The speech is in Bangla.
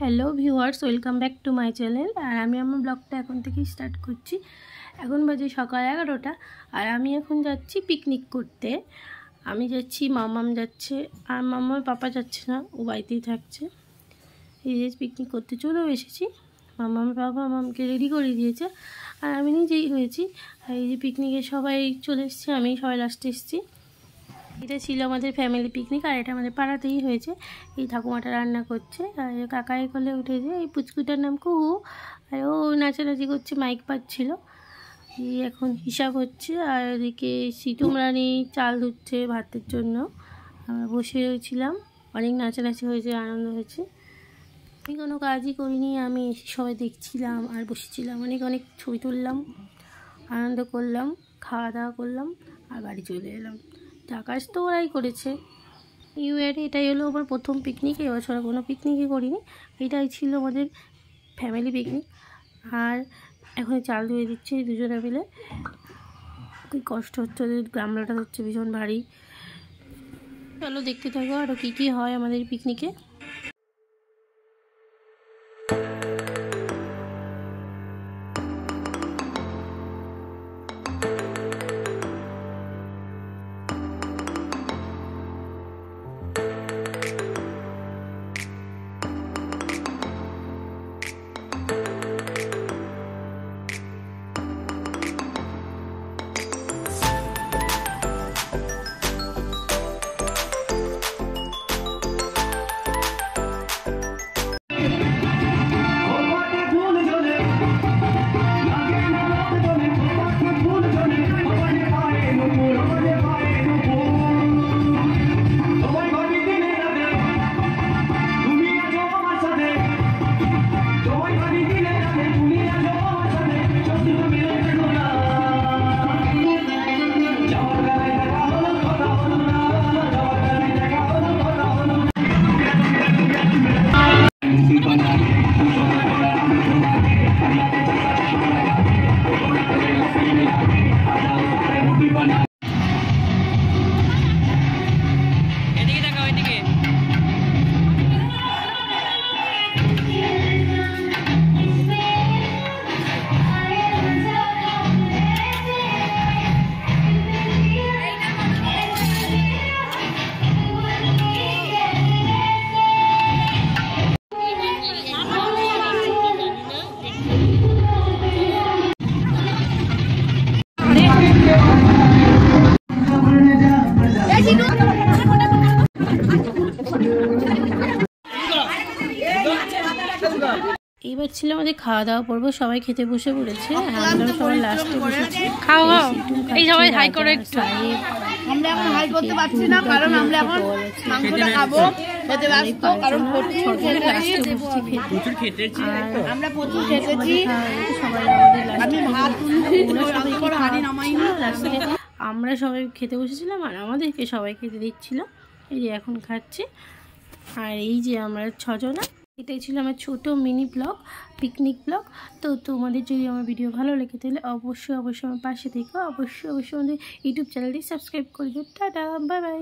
Hello viewers, welcome back to my channel. আর আমি আমার ব্লগটা এখন থেকেই স্টার্ট করছি। এখন বাজে সকাল 11টা আর আমি এখন যাচ্ছি পিকনিক করতে। আমি যাচ্ছি, মামাম যাচ্ছে, আর মামার পাপা যাচ্ছে না, ও বাড়িতেই থাকছে। এই যে পিকনিক করতে চলেও এসেছি। মামার বাবা মামাকে রেডি করে দিয়েছে আর আমি নিজেই হয়েছি। আর এই যে পিকনিকে সবাই চলে এসছে, আমি সবাই লাস্টে এসেছি। এটা ছিল আমাদের ফ্যামিলি পিকনিক আর এটা আমাদের পাড়াতেই হয়েছে। এই ঠাকুমাটা রান্না করছে আর কাকাই কোলে উঠেছে। এই পুচকুটার নাম কুহু, আর ও নাচানাচি করছে, মাইক পাচ্ছিল। এই এখন হিসাব হচ্ছে আর এদিকে সিটুম রানী চাল ধুচ্ছে ভাতের জন্য। আমরা বসে রয়েছিলাম, অনেক নাচানাচি হয়েছে, আনন্দ হয়েছে। আমি কোনো কাজই করিনি, আমি এসে সবাই দেখছিলাম আর বসেছিলাম। অনেক ছবি তুললাম, আনন্দ করলাম, খাওয়া দাওয়া করলাম আর বাড়ি চলে এলাম। আকাশ তো ওরাই করেছে। নিউ ইয়ারে এটাই হলো আমার প্রথম পিকনিক। এবছর কোনো পিকনিকই করিনি, এটাই ছিল আমাদের ফ্যামিলি পিকনিক। আর এখন চাল ধুয়ে দিচ্ছে দুজনে মিলে। খুব কষ্ট হচ্ছে, ওদের গামলাটা হচ্ছে ভীষণ ভারী। চলো দেখতে থাকো আরও কী হয় আমাদের পিকনিকে। এবার ছিল আমাদের খাওয়া দাওয়া পর্ব। সবাই খেতে বসে পড়েছে, আমরা সবাই লাস্টে বসেছি। এই সবাই হাই করে একটু। আমরা এখন হাই করতে পারছি না কারণ আমরা এখন মাংসটা খাবো, খেতে ব্যস্ত, কারণ প্রচুর খেতেছি। আমরা প্রচুর খেতেছি। আমি ভাত আমরা সবাই খেতে বসেছিলাম আর আমাদেরকে সবাই খেতে দিচ্ছিল। এই যে এখন খাচ্ছে। আর এই যে আমরা 6 জনা। এটাই ছিল আমার ছোট মিনি ব্লগ, পিকনিক ব্লগ। তো তোমাদের যদি আমার ভিডিও ভালো লেগে তাহলে অবশ্যই আমার পাশে থেকে অবশ্যই আমাদের ইউটিউব চ্যানেলটি সাবস্ক্রাইব করে দিও। Tata, bye bye.